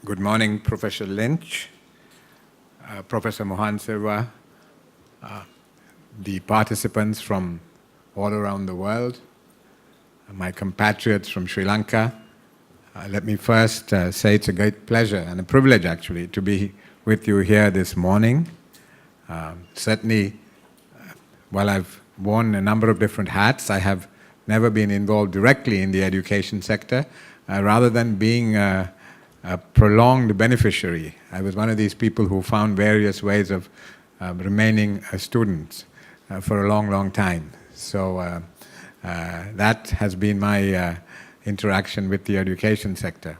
Good morning, Professor Lynch, Professor Mohan Sirwa, the participants from all around the world, my compatriots from Sri Lanka. Let me first say it's a great pleasure and a privilege, actually, to be with you here this morning. Certainly, while I've worn a number of different hats, I have never been involved directly in the education sector, rather than being a prolonged beneficiary. I was one of these people who found various ways of remaining a student for a long, long time. So that has been my interaction with the education sector,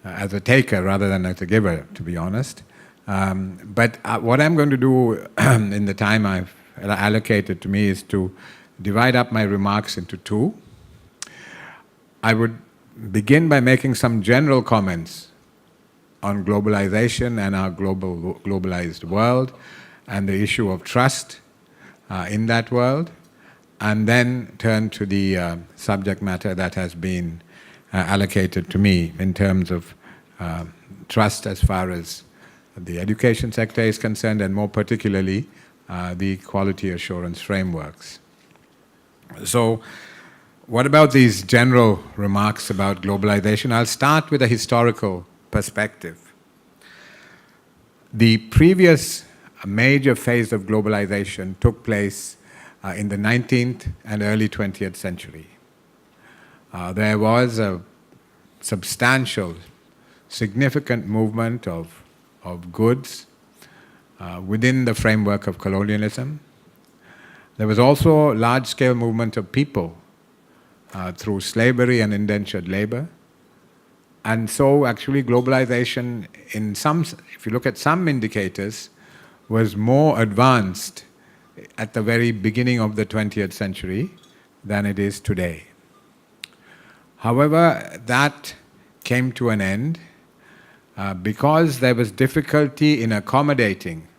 as a taker rather than as a giver, to be honest. But what I'm going to do in the time I've allocated to me is to divide up my remarks into two. I would begin by making some general comments on globalization and our globalized world and the issue of trust in that world, and then turn to the subject matter that has been allocated to me in terms of trust as far as the education sector is concerned, and more particularly the quality assurance frameworks. So, what about these general remarks about globalization? I'll start with a historical perspective. The previous major phase of globalization took place in the 19th and early 20th century. There was a substantial, significant movement of goods within the framework of colonialism. There was also a large-scale movement of people through slavery and indentured labor. And so actually globalization, if you look at some indicators, was more advanced at the very beginning of the 20th century than it is today. However, that came to an end because there was difficulty in accommodating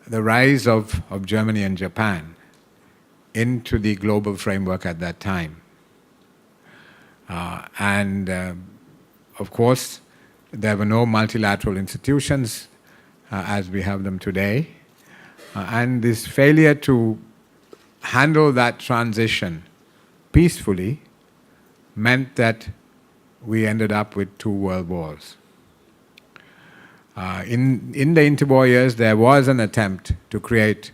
the rise of Germany and Japan into the global framework at that time. Of course, there were no multilateral institutions as we have them today. And this failure to handle that transition peacefully meant that we ended up with 2 world wars. In the interwar years, there was an attempt to create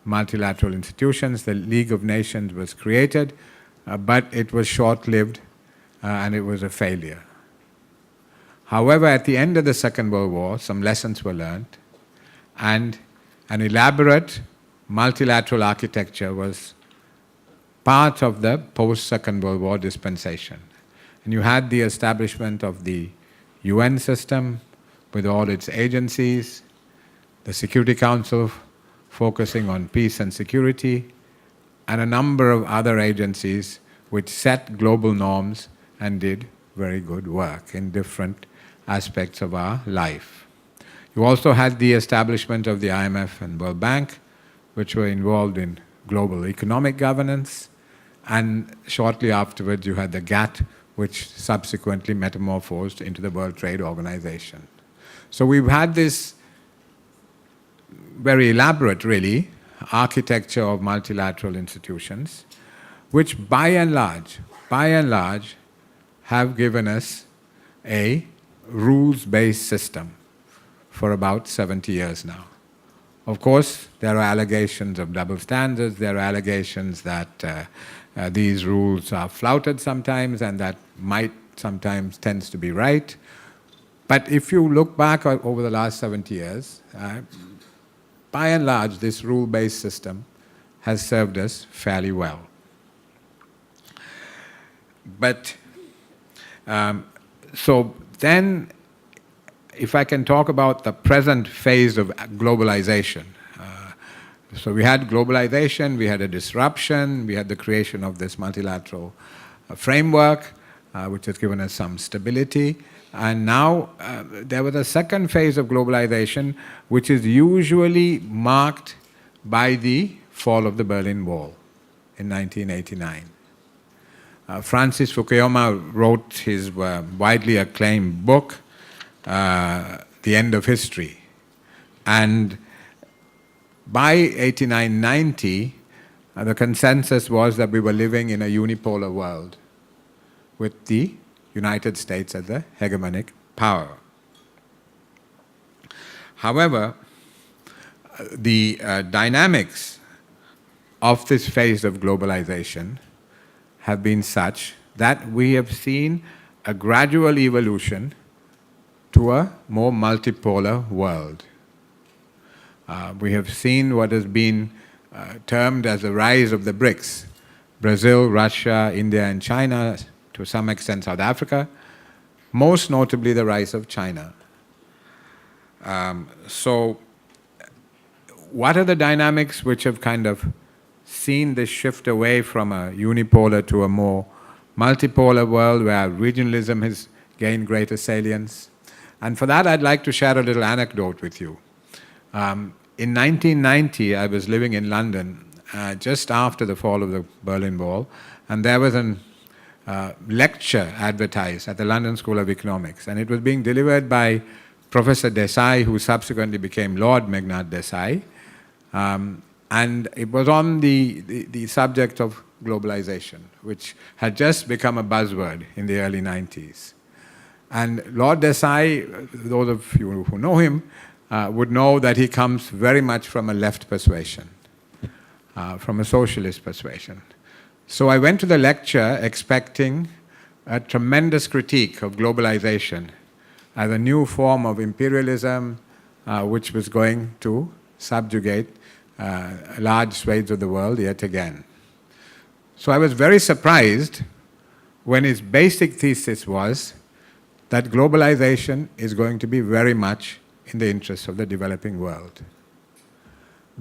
multilateral institutions. The League of Nations was created, but it was short-lived and it was a failure. However, at the end of the Second World War, some lessons were learned, and an elaborate multilateral architecture was part of the post-Second World War dispensation. And you had the establishment of the UN system with all its agencies, the Security Council focusing on peace and security, and a number of other agencies which set global norms and did very good work in different aspects of our life. You also had the establishment of the IMF and World Bank, which were involved in global economic governance, and shortly afterwards you had the GATT, which subsequently metamorphosed into the World Trade Organization. So we've had this very elaborate, really, architecture of multilateral institutions, which by and large, have given us a rules-based system for about 70 years now. Of course, there are allegations of double standards, there are allegations that these rules are flouted sometimes, and that might sometimes tends to be right. But if you look back over the last 70 years, by and large, this rule-based system has served us fairly well. But so then, if I can talk about the present phase of globalization. So we had globalization, we had a disruption, we had the creation of this multilateral framework, which has given us some stability. And now there was a second phase of globalization, which is usually marked by the fall of the Berlin Wall in 1989. Francis Fukuyama wrote his widely acclaimed book, the end of history. And by 89-90, the consensus was that we were living in a unipolar world with the United States as the hegemonic power. However, the dynamics of this phase of globalization have been such that we have seen a gradual evolution to a more multipolar world. We have seen what has been termed as the rise of the BRICS: Brazil, Russia, India and China, to some extent South Africa, most notably the rise of China. So what are the dynamics which have kind of seen this shift away from a unipolar to a more multipolar world where regionalism has gained greater salience? And for that I'd like to share a little anecdote with you. In 1990, I was living in London just after the fall of the Berlin Wall, and there was a lecture advertised at the London School of Economics, and it was being delivered by Professor Desai, who subsequently became Lord Meghnad Desai, and it was on the subject of globalization, which had just become a buzzword in the early 90s. And Lord Desai, those of you who know him, would know that he comes very much from a left persuasion, from a socialist persuasion. So I went to the lecture expecting a tremendous critique of globalization as a new form of imperialism which was going to subjugate large swathes of the world yet again. So I was very surprised when his basic thesis was that globalization is going to be very much in the interests of the developing world.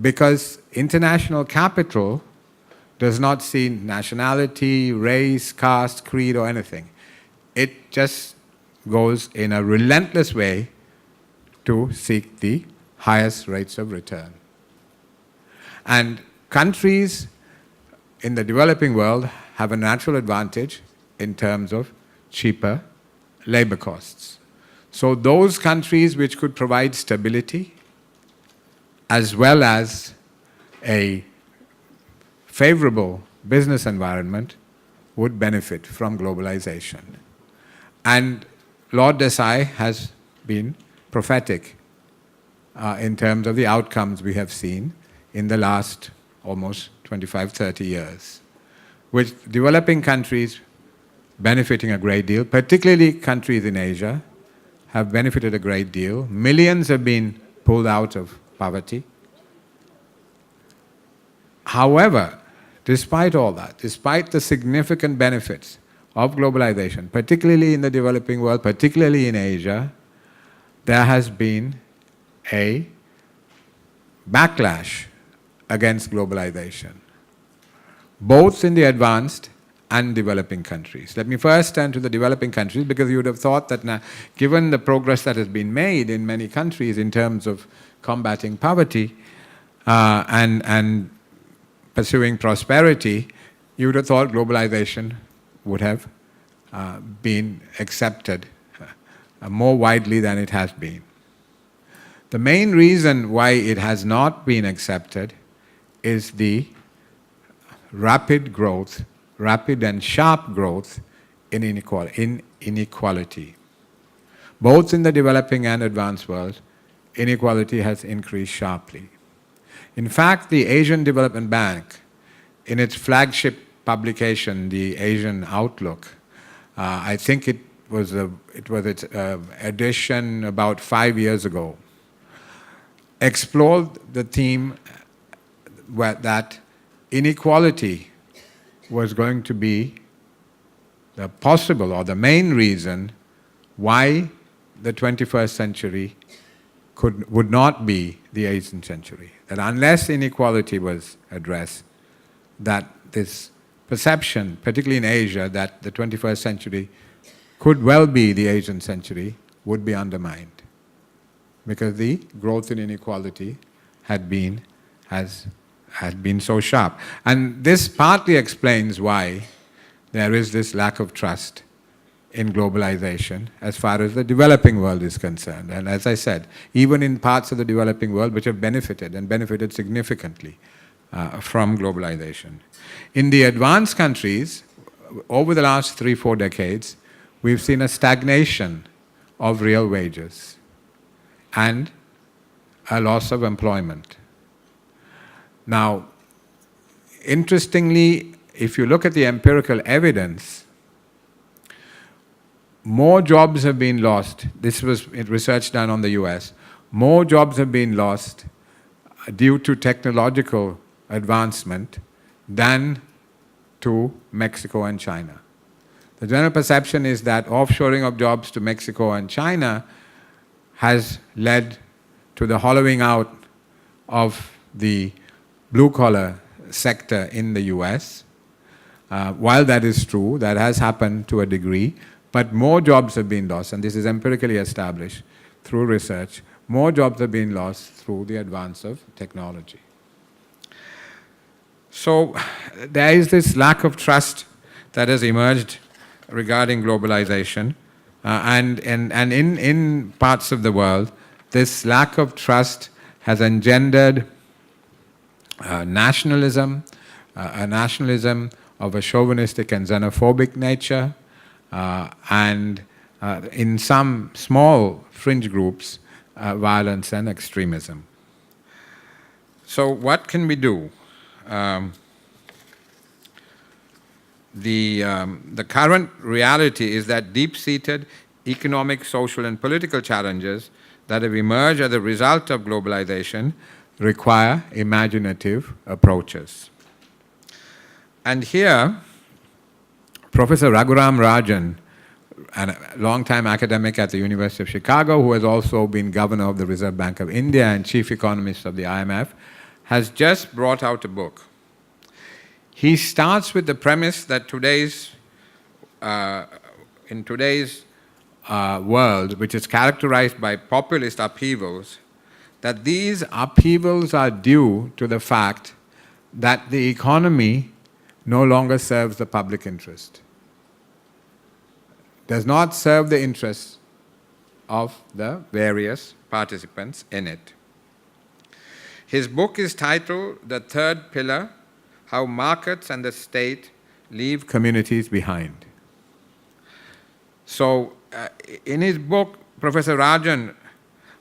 Because international capital does not see nationality, race, caste, creed or anything. It just goes in a relentless way to seek the highest rates of return. And countries in the developing world have a natural advantage in terms of cheaper labor costs. So those countries which could provide stability as well as a favorable business environment would benefit from globalization. And Lord Desai has been prophetic in terms of the outcomes we have seen in the last almost 25-30 years, with developing countries benefiting a great deal, particularly countries in Asia, have benefited a great deal. Millions have been pulled out of poverty. However, despite all that, despite the significant benefits of globalization, particularly in the developing world, particularly in Asia, there has been a backlash against globalization, both in the advanced and developing countries. Let me first turn to the developing countries, because you would have thought that now, given the progress that has been made in many countries in terms of combating poverty and pursuing prosperity, you would have thought globalization would have been accepted more widely than it has been. The main reason why it has not been accepted is the rapid growth, rapid and sharp growth in inequality. Both in the developing and advanced world, inequality has increased sharply. In fact, the Asian Development Bank, in its flagship publication, the Asian Outlook, I think it was its edition about 5 years ago, explored the theme that inequality was going to be the possible or the main reason why the 21st century would not be the 18th century. That unless inequality was addressed, that this perception, particularly in Asia, that the 21st century could well be the 18th century would be undermined, because the growth in inequality had been so sharp. And this partly explains why there is this lack of trust in globalization as far as the developing world is concerned. And as I said, even in parts of the developing world which have benefited and benefited significantly from globalization. In the advanced countries, over the last 3-4 decades, we've seen a stagnation of real wages and a loss of employment. Now, interestingly, if you look at the empirical evidence, more jobs have been lost. This was research done on the US. More jobs have been lost due to technological advancement than to Mexico and China. The general perception is that offshoring of jobs to Mexico and China has led to the hollowing out of the blue-collar sector in the US. While that is true, that has happened to a degree, but more jobs have been lost, and this is empirically established through research. More jobs have been lost through the advance of technology. So there is this lack of trust that has emerged regarding globalization, and in parts of the world, this lack of trust has engendered nationalism, a nationalism of a chauvinistic and xenophobic nature, and in some small fringe groups, violence and extremism. So what can we do? The current reality is that deep-seated economic, social and political challenges that have emerged as a result of globalization require imaginative approaches. And here, Professor Raghuram Rajan, a long-time academic at the University of Chicago, who has also been governor of the Reserve Bank of India and chief economist of the IMF, has just brought out a book. He starts with the premise that in today's world, which is characterized by populist upheavals, that these upheavals are due to the fact that the economy no longer serves the public interest, does not serve the interests of the various participants in it. His book is titled The Third Pillar: How Markets and the State Leave Communities Behind. So, in his book, Professor Rajan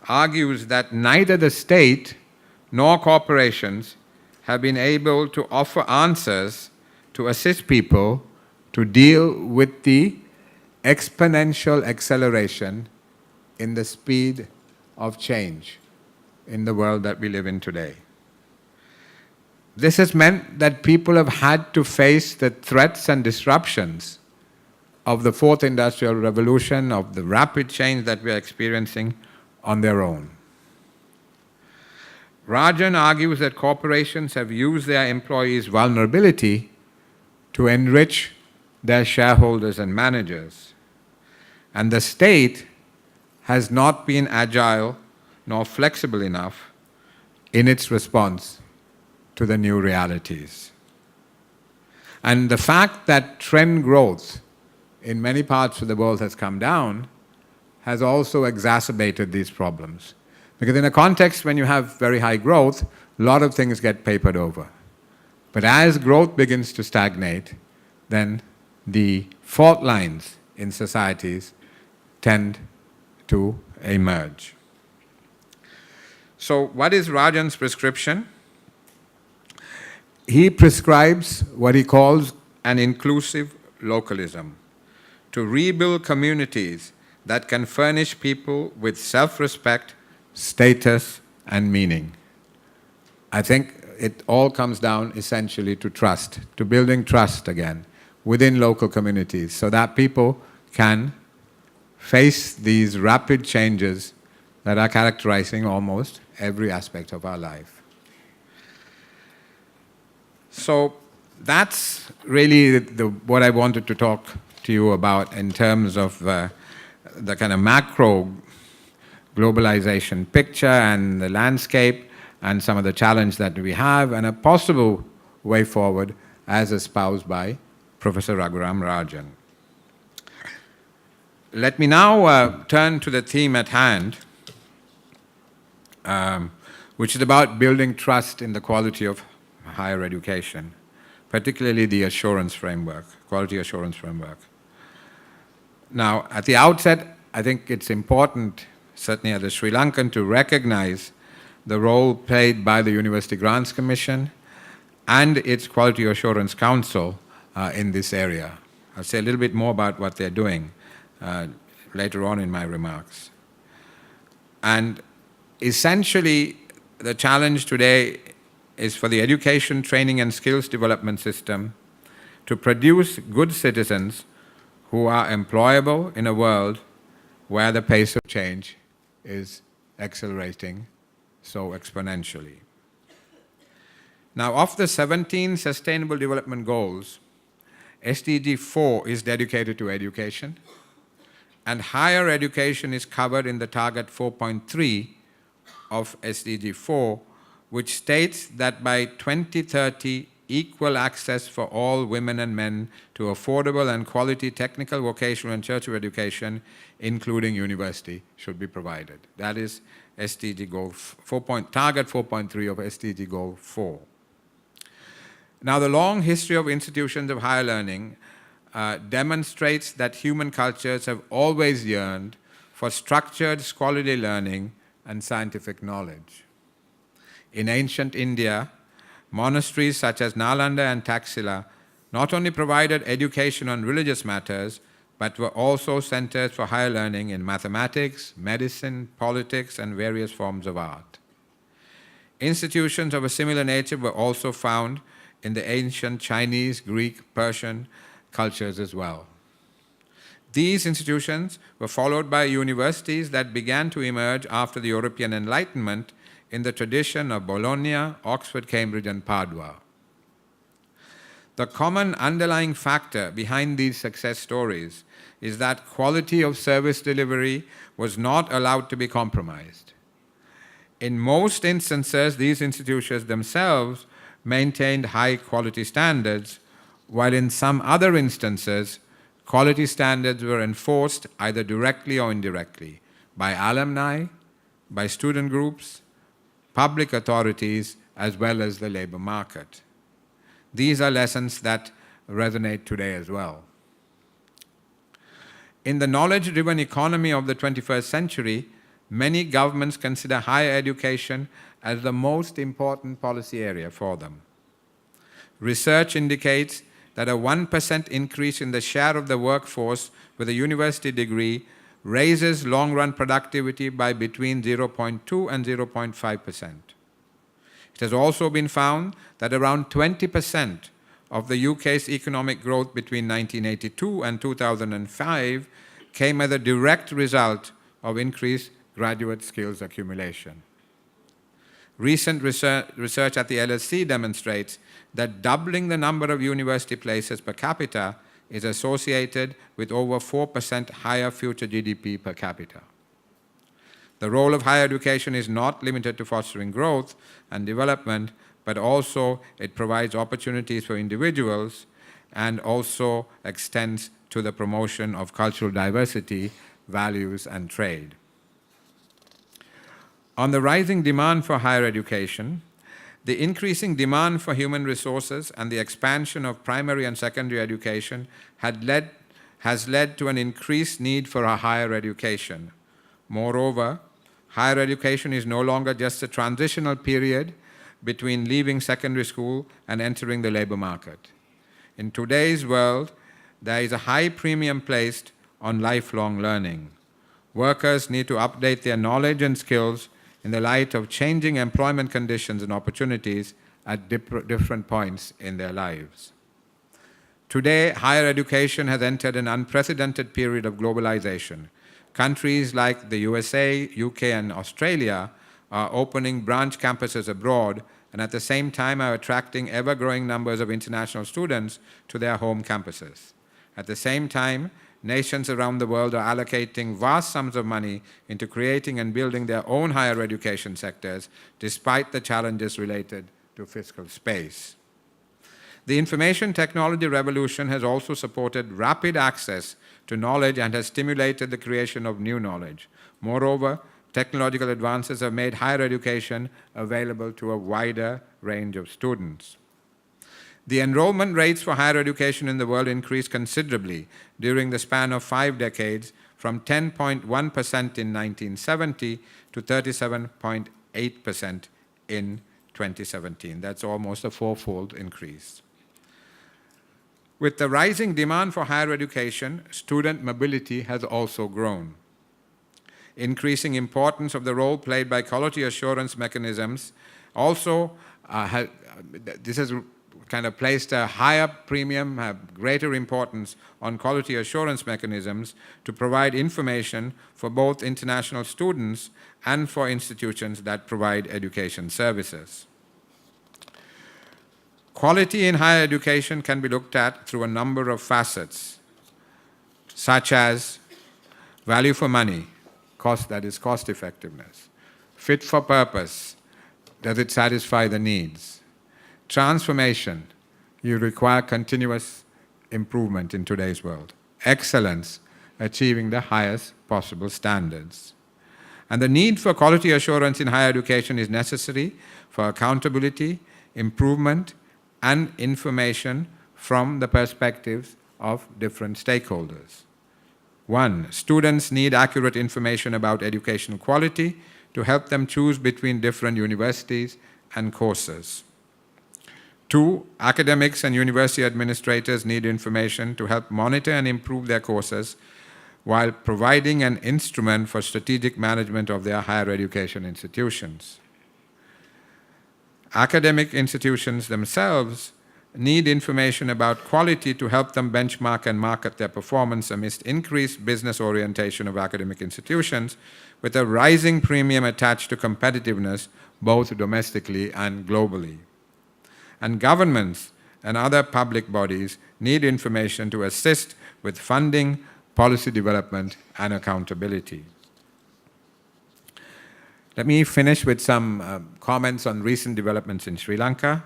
argues that neither the state nor corporations have been able to offer answers to assist people to deal with the exponential acceleration in the speed of change in the world that we live in today. This has meant that people have had to face the threats and disruptions of the fourth industrial revolution, of the rapid change that we are experiencing, on their own. Rajan argues that corporations have used their employees' vulnerability to enrich their shareholders and managers, and the state has not been agile nor flexible enough in its response to the new realities. And the fact that trend growth in many parts of the world has come down has also exacerbated these problems. Because in a context when you have very high growth, a lot of things get papered over. But as growth begins to stagnate, then the fault lines in societies tend to emerge. So what is Rajan's prescription? He prescribes what he calls an inclusive localism, to rebuild communities that can furnish people with self-respect, status, and meaning. I think it all comes down essentially to trust, to building trust again within local communities so that people can face these rapid changes that are characterizing almost every aspect of our life. So that's really what I wanted to talk to you about in terms of the kind of macro globalization picture and the landscape and some of the challenge that we have and a possible way forward as espoused by Professor Raghuram Rajan. Let me now turn to the theme at hand, which is about building trust in the quality of higher education, particularly the assurance framework, quality assurance framework. Now, at the outset, I think it's important, certainly as a Sri Lankan, to recognize the role played by the University Grants Commission and its Quality Assurance Council in this area. I'll say a little bit more about what they're doing later on in my remarks. And essentially, the challenge today is for the education, training, and skills development system to produce good citizens who are employable in a world where the pace of change is accelerating so exponentially. Now, of the 17 Sustainable Development Goals, SDG 4 is dedicated to education, and higher education is covered in the target 4.3 of SDG 4, which states that by 2030, equal access for all women and men to affordable and quality technical, vocational, and tertiary education, including university, should be provided. That is SDG goal target 4.3 of SDG goal 4. Now, the long history of institutions of higher learning demonstrates that human cultures have always yearned for structured scholarly learning and scientific knowledge. In ancient India, monasteries such as Nalanda and Taxila not only provided education on religious matters, but were also centers for higher learning in mathematics, medicine, politics, and various forms of art. Institutions of a similar nature were also found in the ancient Chinese, Greek, Persian cultures as well. These institutions were followed by universities that began to emerge after the European Enlightenment in the tradition of Bologna, Oxford, Cambridge, and Padua. The common underlying factor behind these success stories is that quality of service delivery was not allowed to be compromised. In most instances, these institutions themselves maintained high quality standards, while in some other instances, quality standards were enforced either directly or indirectly by alumni, by student groups, public authorities, as well as the labor market. These are lessons that resonate today as well. In the knowledge-driven economy of the 21st century, many governments consider higher education as the most important policy area for them. Research indicates that a 1% increase in the share of the workforce with a university degree raises long-run productivity by between 0.2 and 0.5%. It has also been found that around 20% of the UK's economic growth between 1982 and 2005 came as a direct result of increased graduate skills accumulation. Recent research at the LSE demonstrates that doubling the number of university places per capita is associated with over 4% higher future GDP per capita. The role of higher education is not limited to fostering growth and development, but also it provides opportunities for individuals and also extends to the promotion of cultural diversity, values, and trade. On the rising demand for higher education, the increasing demand for human resources and the expansion of primary and secondary education has led to an increased need for a higher education. Moreover, higher education is no longer just a transitional period between leaving secondary school and entering the labor market. In today's world, there is a high premium placed on lifelong learning. Workers need to update their knowledge and skills in the light of changing employment conditions and opportunities at different points in their lives. Today, higher education has entered an unprecedented period of globalization. Countries like the USA, UK, and Australia are opening branch campuses abroad and at the same time are attracting ever-growing numbers of international students to their home campuses. At the same time, nations around the world are allocating vast sums of money into creating and building their own higher education sectors, despite the challenges related to fiscal space. The information technology revolution has also supported rapid access to knowledge and has stimulated the creation of new knowledge. Moreover, technological advances have made higher education available to a wider range of students. The enrollment rates for higher education in the world increased considerably during the span of 5 decades, from 10.1% in 1970 to 37.8% in 2017. That's almost a 4-fold increase. With the rising demand for higher education, student mobility has also grown. Increasing importance of the role played by quality assurance mechanisms also this has kind of placed a higher premium, greater importance on quality assurance mechanisms to provide information for both international students and for institutions that provide education services. Quality in higher education can be looked at through a number of facets, such as value for money, that is cost effectiveness, fit for purpose, does it satisfy the needs, transformation, you require continuous improvement in today's world, excellence, achieving the highest possible standards. And the need for quality assurance in higher education is necessary for accountability, improvement, and information from the perspectives of different stakeholders. 1. Students need accurate information about educational quality to help them choose between different universities and courses. 2. Academics and university administrators need information to help monitor and improve their courses while providing an instrument for strategic management of their higher education institutions. Academic institutions themselves need information about quality to help them benchmark and market their performance amidst increased business orientation of academic institutions, with a rising premium attached to competitiveness both domestically and globally. And governments and other public bodies need information to assist with funding, policy development, and accountability. Let me finish with some comments on recent developments in Sri Lanka.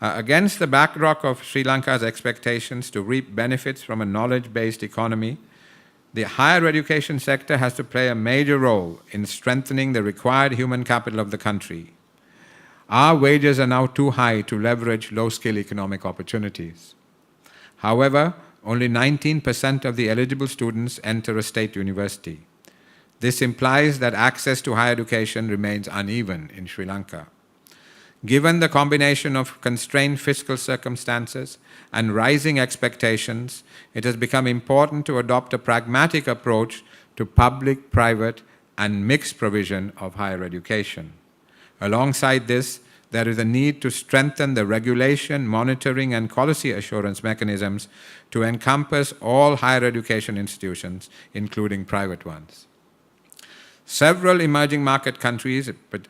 Against the backdrop of Sri Lanka's expectations to reap benefits from a knowledge-based economy, the higher education sector has to play a major role in strengthening the required human capital of the country. Our wages are now too high to leverage low-skill economic opportunities. However, only 19% of the eligible students enter a state university. This implies that access to higher education remains uneven in Sri Lanka. Given the combination of constrained fiscal circumstances and rising expectations, it has become important to adopt a pragmatic approach to public, private, and mixed provision of higher education. Alongside this, there is a need to strengthen the regulation, monitoring, and quality assurance mechanisms to encompass all higher education institutions, including private ones. Several emerging market countries, but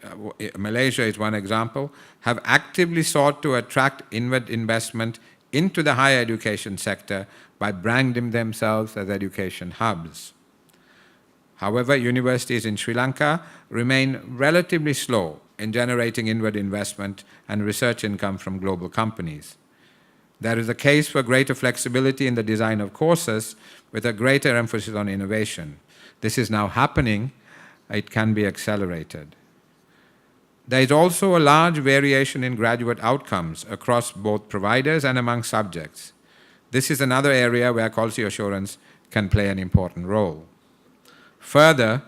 Malaysia is one example, have actively sought to attract inward investment into the higher education sector by branding themselves as education hubs. However, universities in Sri Lanka remain relatively slow in generating inward investment and research income from global companies. There is a case for greater flexibility in the design of courses with a greater emphasis on innovation. This is now happening. It can be accelerated. There is also a large variation in graduate outcomes across both providers and among subjects. This is another area where quality assurance can play an important role. Further,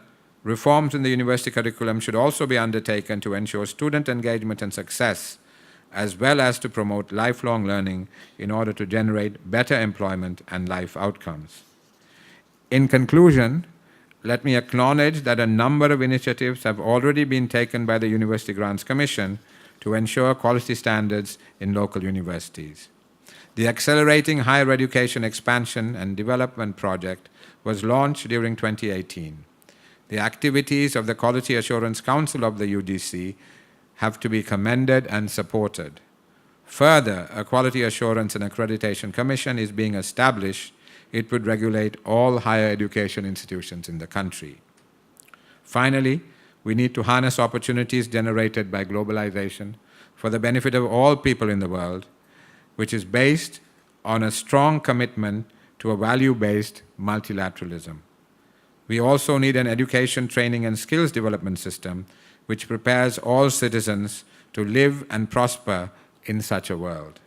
reforms in the university curriculum should also be undertaken to ensure student engagement and success, as well as to promote lifelong learning in order to generate better employment and life outcomes. In conclusion, let me acknowledge that a number of initiatives have already been taken by the University Grants Commission to ensure quality standards in local universities. The Accelerating Higher Education Expansion and Development Project was launched during 2018. The activities of the Quality Assurance Council of the UGC have to be commended and supported. Further, a Quality Assurance and Accreditation Commission is being established. It would regulate all higher education institutions in the country. Finally, we need to harness opportunities generated by globalization for the benefit of all people in the world. which is based on a strong commitment to a value-based multilateralism. We also need an education, training, and skills development system which prepares all citizens to live and prosper in such a world.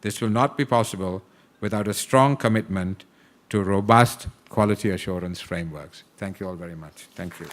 This will not be possible without a strong commitment to robust quality assurance frameworks. Thank you all very much. Thank you.